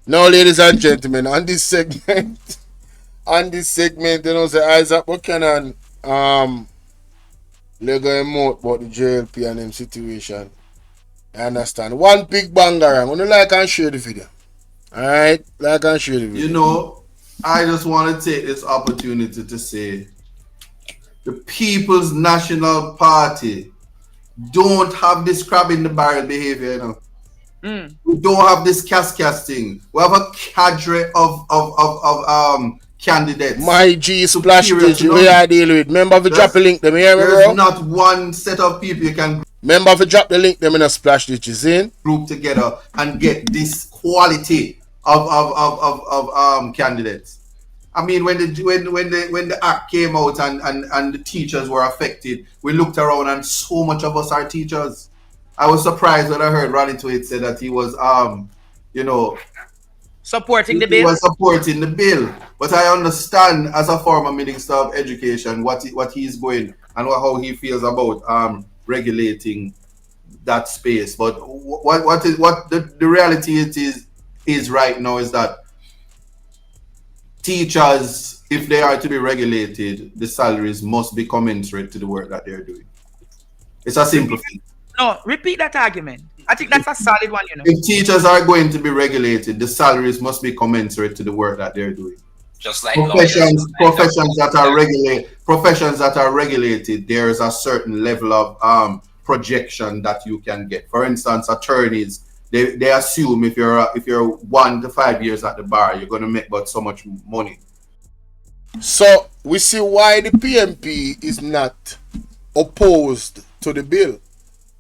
Now, ladies and gentlemen, on this segment, you know, say Isaac Buchannan, Lego emote about the JLP and them situation. I understand. One big banger. I'm gonna like and share the video. Alright? Like and share the video. You know, I just want to take this opportunity to say the People's National Party don't have this crab in the barrel behavior, you know. We don't have this casting. We have a cadre of candidates. My G splash page, we are dealing with. Remember if you drop the link them here, there's bro? not one set of people you can Remember if you drop the link them in a splash ditches in? group together and get this quality of candidates. I mean, when the act came out and the teachers were affected, we looked around and so much of us are teachers. I was surprised when I heard Ronnie Tweed say that he was supporting the bill. He was supporting the bill. But I understand as a former Minister of Education what he's going and how he feels about regulating that space. But the reality is right now is that teachers, if they are to be regulated, the salaries must be commensurate to the work that they're doing. It's a simple thing. No, repeat that argument. I think that's a solid one, you know. If teachers are going to be regulated, the salaries must be commensurate to the work that they're doing. Just like professions that are regulated, there is a certain level of projection that you can get. For instance, attorneys, they assume if you're 1 to 5 years at the bar, you're going to make about so much money. So we see why the PMP is not opposed to the bill,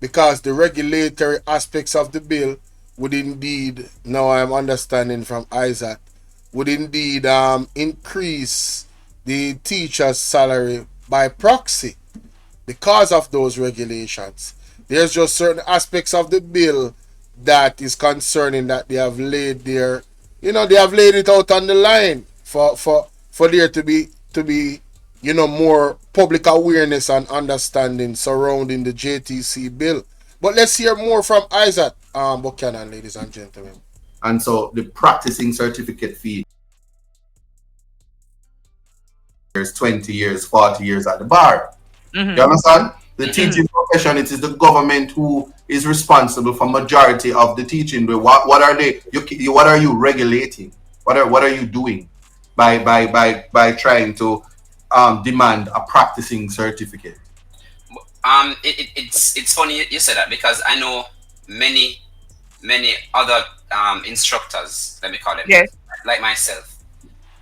because the regulatory aspects of the bill would indeed, now I'm understanding from Isat, would indeed increase the teacher's salary by proxy because of those regulations. There's just certain aspects of the bill that is concerning that they have laid there. You know, they have laid it out on the line for there to be more public awareness and understanding surrounding the JTC bill. But let's hear more from Isat Buchannan, ladies and gentlemen. And so the practicing certificate fee, there's 20 years, 40 years at the bar. Mm-hmm. You understand? The teaching profession, it is the government who is responsible for majority of the teaching. What are they? What are you regulating? What are you doing by trying to demand a practicing certificate? It's funny you said that, because I know many other instructors, let me call them, yes, like myself.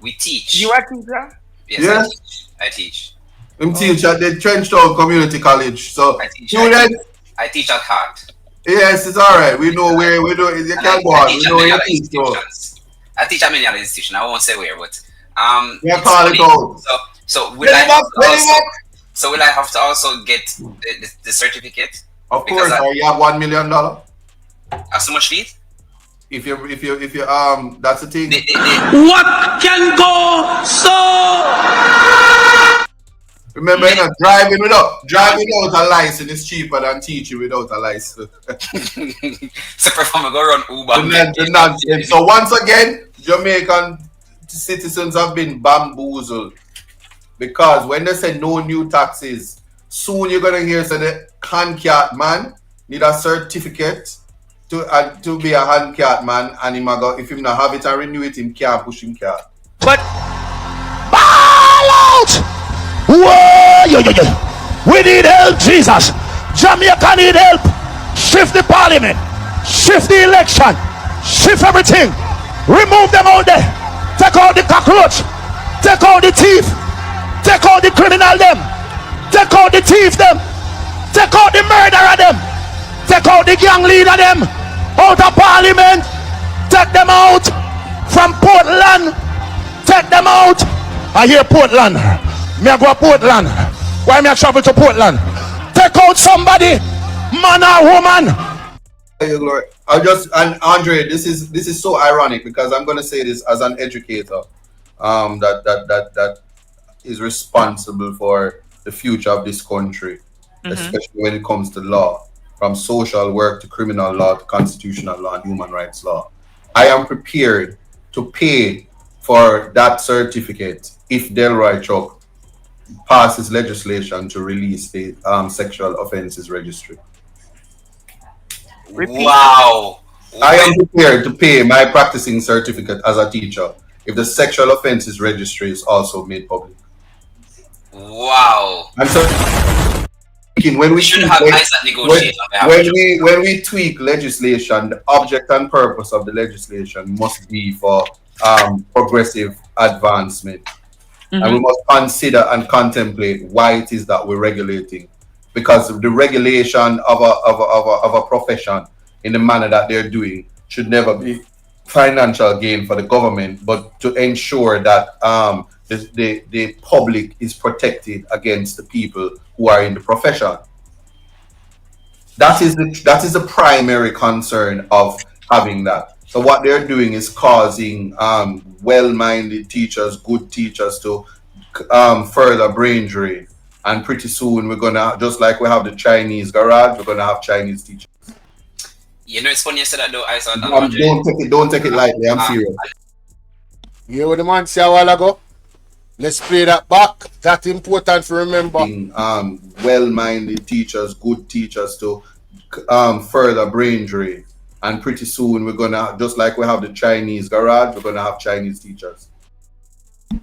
We teach. You are teacher? Yes, I teach. I'm teach at the Trenchtown Community College. So I teach at heart. Yes, it's all right. We know where we do. You can go on. We know where you teach. I teach at many other institutions. I won't say where, but yeah, call it out. So will I have to also get the certificate? Of course, you have $1 million. So much fee? If you that's the thing. What can go so? Remember, driving without a license is cheaper than teaching without a license. So performer go run Uber. The nonsense. So once again, Jamaican citizens have been bamboozled, because when they say no new taxes, soon you're gonna hear say the handcat man need a certificate to be a handcat man, and if him not have it and renew it, him can't push him car. But ball out! Whoa, yo. We need help, Jesus. Jamaica need help. Shift the parliament. Shift the election. Shift everything. Remove them out there. Take out the cockroach. Take out the thief. Take out the criminal them. Take out the thief them. Take out the murderer them. Take out the gang leader them. Out of parliament. Take them out from Portland. Take them out. I hear Portland. Me I go to Portland. Why me I travel to Portland? Take out somebody, man or woman. And Andre, this is so ironic, because I'm gonna say this as an educator, that is responsible for the future of this country, especially when it comes to law, from social work to criminal law to constitutional law and human rights law. I am prepared to pay for that certificate if Delroy Chuck passes legislation to release the sexual offences registry. Repeat. Wow. I am prepared to pay my practicing certificate as a teacher if the sexual offences registry is also made public. Wow. And so when we should tweak, have Isat negotiate on behalf of when we tweak legislation, the object and purpose of the legislation must be for progressive advancement. And we must consider and contemplate why it is that we're regulating, because the regulation of a profession in the manner that they're doing should never be financial gain for the government, but to ensure that the public is protected against the people who are in the profession. That is the primary concern of having that. So what they're doing is causing well-minded teachers, good teachers, to further brain drain. And pretty soon we're gonna, just like we have the Chinese garage, we're gonna have Chinese teachers. You know, it's funny you said that though, Isat. Don't take it lightly. I'm serious. You hear what the man say a while ago? Let's play that back. That's important to remember. Well-minded teachers, good teachers, to further brain drain. And pretty soon we're gonna, just like we have the Chinese garage, we're gonna have Chinese teachers.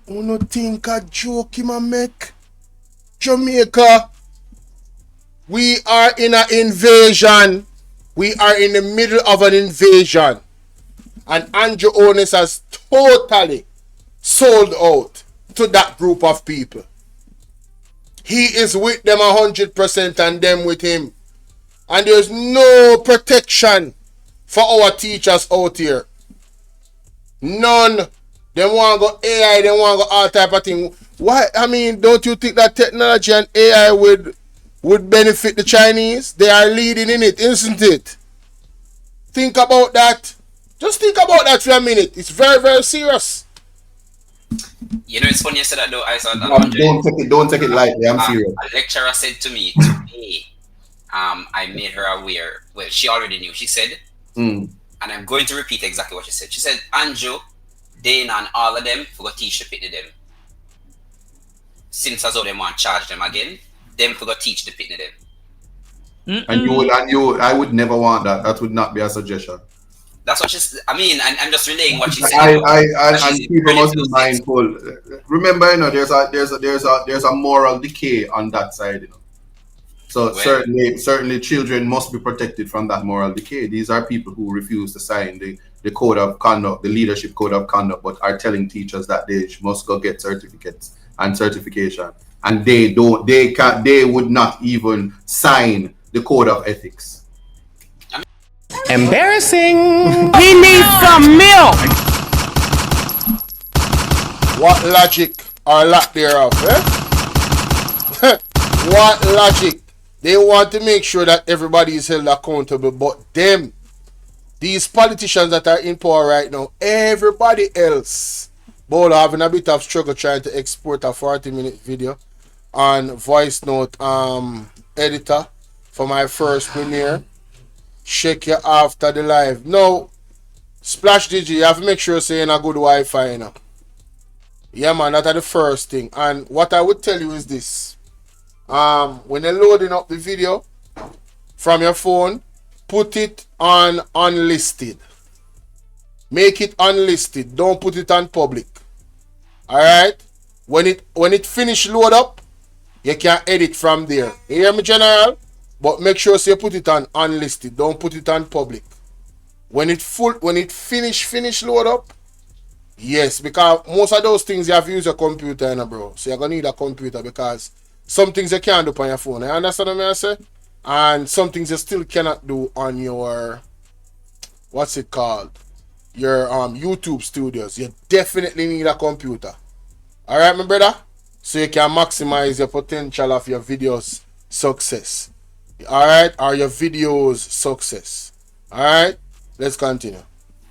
You no think a joke him a make? Jamaica, we are in an invasion. We are in the middle of an invasion. And Andrew Onis has totally sold out to that group of people. He is with them 100% and them with him. And there's no protection for our teachers out here. None. They want to go AI, they want to go all type of thing. Why? I mean, don't you think that technology and AI would benefit the Chinese? They are leading in it, isn't it? Think about that. Just think about that for a minute. It's very, very serious. You know, it's funny you said that though, Isat. Don't take it lightly. I'm serious. A lecturer said to me today, I made her aware. Well, she already knew. She said, and I'm going to repeat exactly what she said. She said, Andrew, Dane and all of them forgot teach the pitney them. Since as how them want to charge them again, them forgot teach the pitney them. And I would never want that. That would not be a suggestion. That's what she's. I mean, I'm just relaying what she said. And people must be mindful. Remember, you know, there's a moral decay on that side, you know. So certainly children must be protected from that moral decay. These are people who refuse to sign the code of conduct, the leadership code of conduct, but are telling teachers that they must go get certificates and certification, and they would not even sign the code of ethics. Embarrassing. He needs some milk. What logic or lack thereof, eh? What logic? They want to make sure that everybody is held accountable, but these politicians that are in power right now, everybody else, Bolo having a bit of struggle trying to export a 40-minute video on voice note editor for my first premiere. Shake you after the live. No, Splash DG, you have to make sure you're saying a good Wi-Fi, you know. Yeah, man, that's the first thing. And what I would tell you is this. When you're loading up the video from your phone, put it on unlisted. Make it unlisted. Don't put it on public. Alright? When it finish load up, you can edit from there. You hear me, General? But make sure you put it on unlisted. Don't put it on public. When it finish load up, yes, because most of those things you have to use a computer, you know, bro. So you're gonna need a computer because some things you can't do on your phone. You understand what I say? And some things you still cannot do on your, what's it called? Your YouTube studios. You definitely need a computer. Alright, my brother? So you can maximize your potential of your videos success. Alright? Or your videos success. Alright? Let's continue.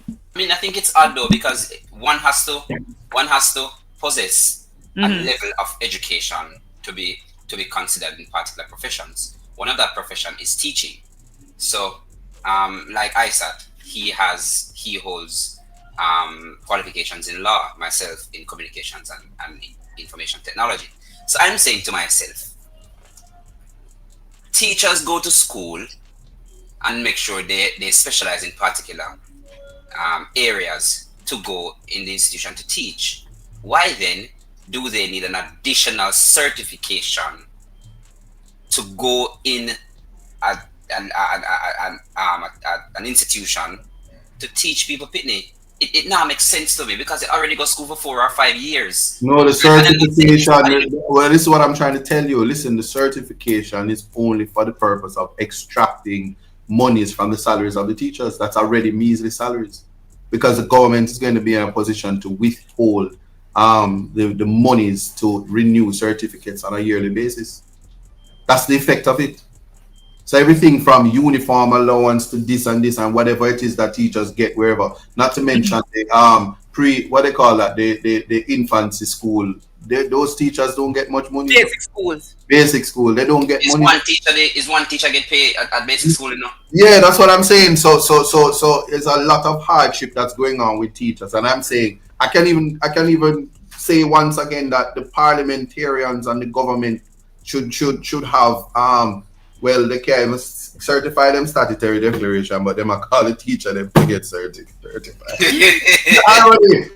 I mean, I think it's odd though, because one has to possess a level of education to be considered in particular professions. One of that profession is teaching. So, like Isat, he holds qualifications in law, myself in communications and information technology. So I'm saying to myself, teachers go to school and make sure they specialize in particular areas to go in the institution to teach. Why then do they need an additional certification to go in an institution to teach people Pitney? It now makes sense to me because they already go to school for 4 or 5 years. No, the certification, well, this is what I'm trying to tell you. Listen, the certification is only for the purpose of extracting monies from the salaries of the teachers. That's already measly salaries, because the government is going to be in a position to withhold the monies to renew certificates on a yearly basis. That's the effect of it. So everything from uniform allowance to this and whatever it is that teachers get wherever. Not to mention the what they call that, the infancy school. Those teachers don't get much money. Basic school, they don't get money. Is one teacher get paid at basic school, you know? Yeah, that's what I'm saying. So there's a lot of hardship that's going on with teachers, and I'm saying I can even say once again that the parliamentarians and the government should have well, they can't even certify them statutory declaration, but they might call the teacher them to get certified. Irony.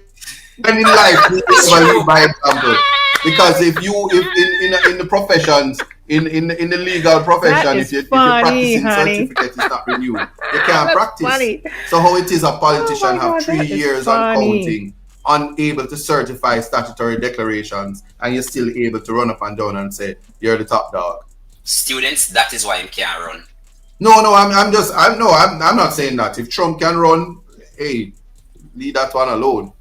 And in life, we live by example. Because if in the professions, in the legal profession, if you're practicing certificate is not renewed, you can't practice. Funny. So how it is a politician have 3 years and counting, unable to certify statutory declarations, and you're still able to run up and down and say you're the top dog. Students, that is why he can't run. No, I'm not saying that. If Trump can run, hey, leave that one alone.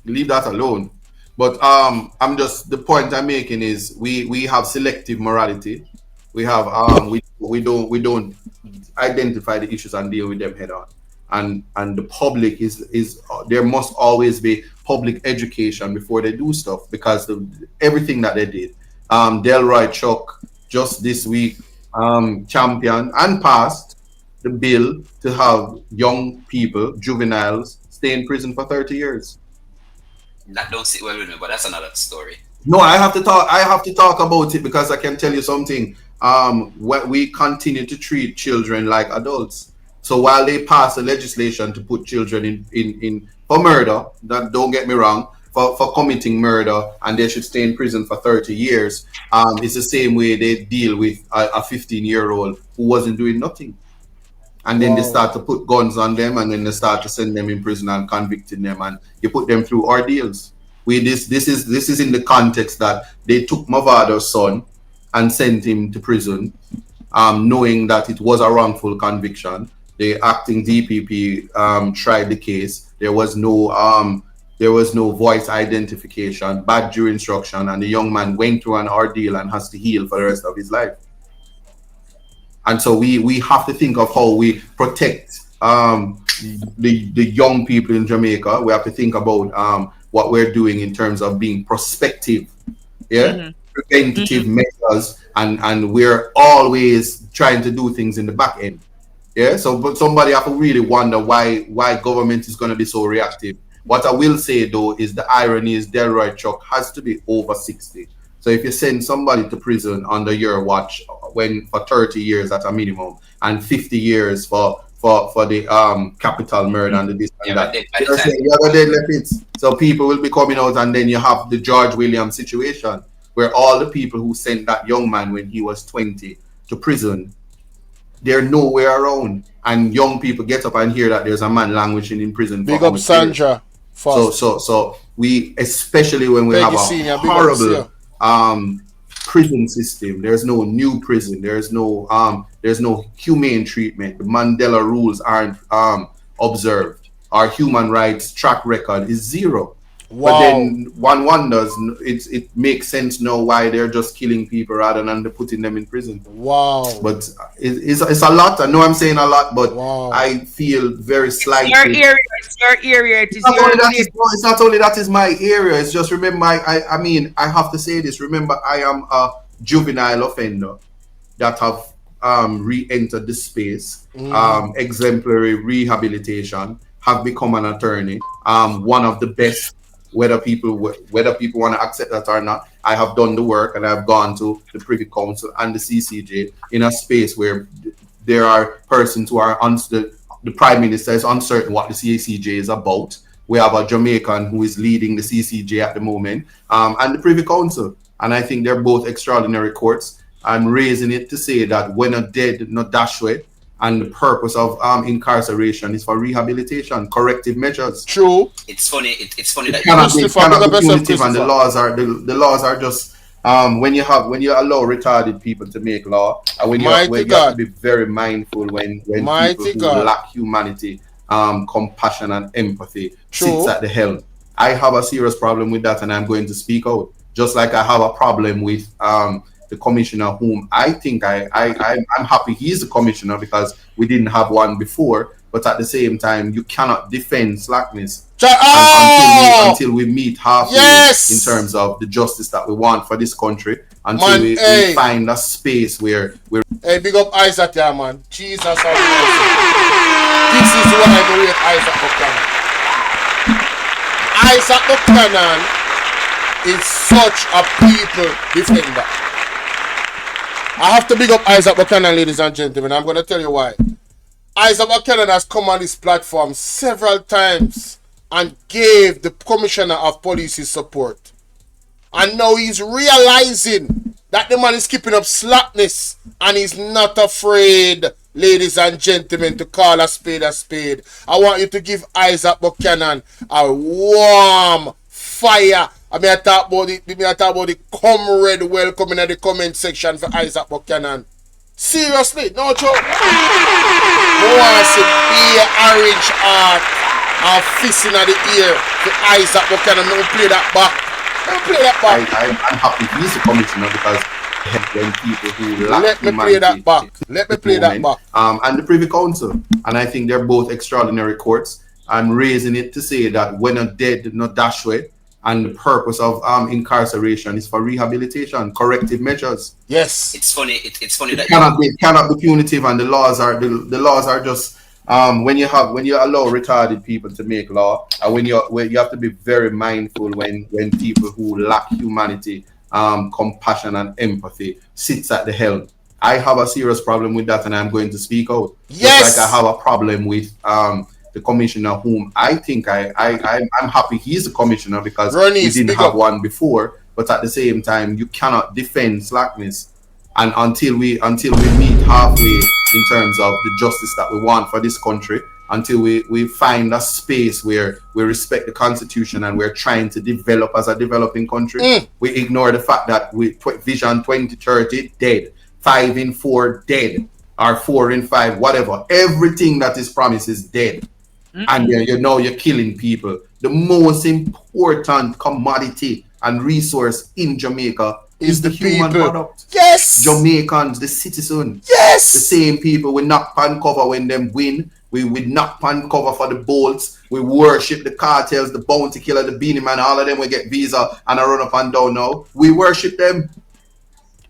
Leave that alone. But I'm just, the point I'm making is we have selective morality. We have we don't identify the issues and deal with them head on. And the public is there must always be public education before they do stuff, because everything that they did. Delroy Chuck just this week championed and passed the bill to have young people, juveniles, stay in prison for 30 years. That don't sit well with me, but that's another story. No, I have to talk about it, because I can tell you something. We continue to treat children like adults. So while they pass the legislation to put children in for murder, that, don't get me wrong, for committing murder, and they should stay in prison for 30 years. It's the same way they deal with a 15-year-old who wasn't doing nothing. And then they start to put guns on them, and then they start to send them in prison and convicting them, and you put them through ordeals. This is in the context that they took Mavado's son and sent him to prison, knowing that it was a wrongful conviction. The acting DPP tried the case. There was no voice identification, bad jury instruction, and the young man went through an ordeal and has to heal for the rest of his life. And so we have to think of how we protect the young people in Jamaica. We have to think about what we're doing in terms of being prospective, preventative measures, and we're always trying to do things in the back end. Yeah, so but somebody have to really wonder why government is going to be so reactive. What I will say though is the irony is Delroy Chuck has to be over 60. So if you send somebody to prison under your watch for 30 years at a minimum, and 50 years for the capital murder and the this and that, you're dead left it. So people will be coming out, and then you have the George Williams situation where all the people who sent that young man when he was 20 to prison, they're nowhere around, and young people get up and hear that there's a man languishing in prison. Big up Sandra. So we, especially when we have a horrible prison system, there's no new prison, there's no humane treatment. The Mandela rules aren't observed. Our human rights track record is zero. Wow. But then one wonders, it makes sense now why they're just killing people rather than putting them in prison. Wow. But it's a lot. I know I'm saying a lot, but I feel very slightly. It's your area. It's not only that is my area. It's just, remember, I mean, I have to say this. Remember, I am a juvenile offender that have re-entered the space, exemplary rehabilitation, have become an attorney, one of the best, whether people want to accept that or not. I have done the work, and I've gone to the Privy Council and the CCJ in a space where there are persons who are the Prime Minister is uncertain what the CCJ is about. We have a Jamaican who is leading the CCJ at the moment, and the Privy Council. And I think they're both extraordinary courts. I'm raising it to say that when a dead, no dash way, and the purpose of incarceration is for rehabilitation, corrective measures. True. It's funny. It's funny that it cannot be punitive, and the laws are just when you allow retarded people to make law, and when you have to be very mindful when people who lack humanity, compassion and empathy sits at the helm. I have a serious problem with that, and I'm going to speak out. Just like I have a problem with the commissioner, whom I think I'm happy he's the commissioner, because we didn't have one before. But at the same time, you cannot defend slackness until we meet halfway in terms of the justice that we want for this country. Until we find a space where we're. Hey, big up Isat, yeah, man. Jesus, this is what I know with Isat Buchannan. Isat Buchannan is such a people defender. I have to big up Isat Buchannan, ladies and gentlemen. I'm going to tell you why. Isat Buchannan has come on this platform several times and gave the Commissioner of Police his support. And now he's realizing that the man is keeping up slackness, and he's not afraid, ladies and gentlemen, to call a spade a spade. I want you to give Isat Buchannan a warm fire. I talk about the comrade welcome in the comment section for Isat Buchannan. Seriously, no joke. No one say be orange heart and fist in the ear for Isat Buchannan. Don't play that back. I'm happy he's the commissioner, because when people who lack Let me play that back. And the Privy Council. And I think they're both extraordinary courts. I'm raising it to say that when a dead, no dash way, and the purpose of incarceration is for rehabilitation, corrective measures. Yes. It's funny. It's funny that it cannot be punitive, and the laws are just when you allow retarded people to make law, and when you have to be very mindful when people who lack humanity, compassion and empathy sits at the helm. I have a serious problem with that, and I'm going to speak out. Yes. Just like I have a problem with the commissioner, whom I think I'm happy he's the commissioner, because we didn't have one before. But at the same time, you cannot defend slackness, and until we meet halfway in terms of the justice that we want for this country, until we find a space where we respect the Constitution and we're trying to develop as a developing country, we ignore the fact that Vision 2030 dead, 5 in 4 dead, or 4 in 5, whatever. Everything that is promised is dead. And you're killing people. The most important commodity and resource in Jamaica is the human product. Yes. Jamaicans, the citizen. Yes. The same people we knock pan cover when them win. We knock pan cover for the bolts. We worship the cartels, the bounty killer, the beanie man. All of them we get visa and I run up and down now. We worship them.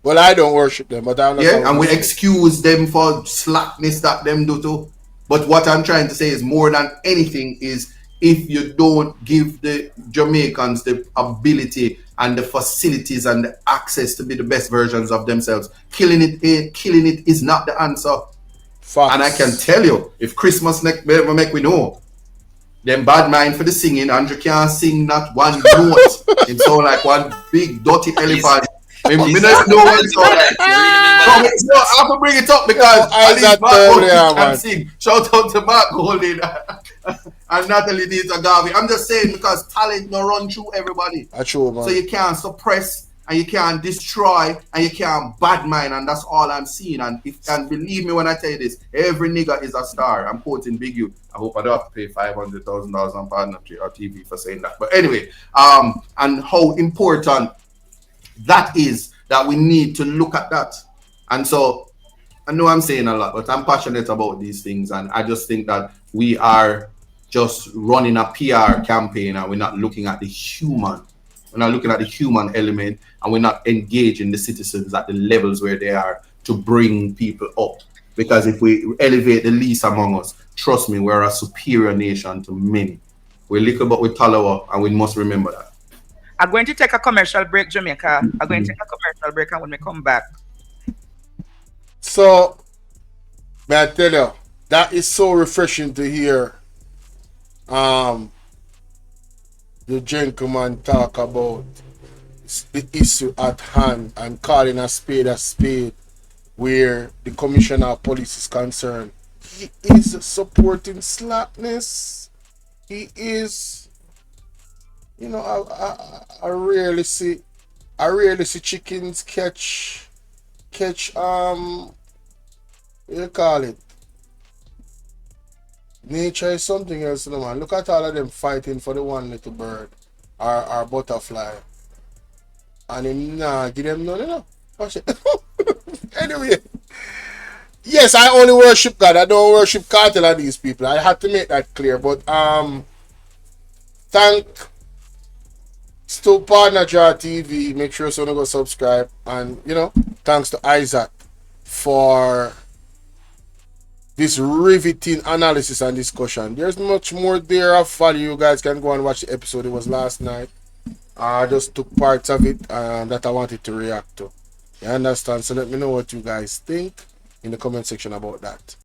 Well, I don't worship them, but and we excuse them for slackness that them do too. But what I'm trying to say is, more than anything, is if you don't give the Jamaicans the ability and the facilities and the access to be the best versions of themselves, killing it is not the answer. Facts. And I can tell you, if Christmas never make we know, them bad mind for the singing, Andrew can't sing not one note. It sound like one big dirty elephant. I don't know what it's all like. I have to bring it up because at least Mark Golding can sing. Shout out to Mark Golding and Natalie Nita Garvey. I'm just saying, because talent no run through everybody. That's true, man. So you can't suppress and you can't destroy and you can't bad mind, and that's all I'm seeing. And believe me when I tell you this, every nigga is a star. I'm quoting Big U. I hope I don't have to pay $500,000 on partner or TV for saying that. But anyway, and how important that is, that we need to look at that. And so I know I'm saying a lot, but I'm passionate about these things, and I just think that we are just running a PR campaign and we're not looking at the human. We're not looking at the human element, and we're not engaging the citizens at the levels where they are to bring people up. Because if we elevate the least among us, trust me, we're a superior nation to many. We're little but we tolerate, and we must remember that. I'm going to take a commercial break, Jamaica. I'm going to take a commercial break, and when we come back. So, may I tell you, that is so refreshing to hear the gentleman talk about the issue at hand and calling a spade where the commissioner of police is concerned. He is supporting slackness. He is, you know, I rarely see chickens catch what do you call it? Nature is something else, you know, man. Look at all of them fighting for the one little bird or butterfly. And him nah give them none, you know. Watch it. Anyway. Yes, I only worship God. I don't worship cartel of these people. I had to make that clear. But thanks to Partner Jar TV. Make sure so you go subscribe. And you know, thanks to Isat for this riveting analysis and discussion. There's much more there of value. You guys can go and watch the episode. It was last night. I just took parts of it that I wanted to react to. You understand? So let me know what you guys think in the comment section about that.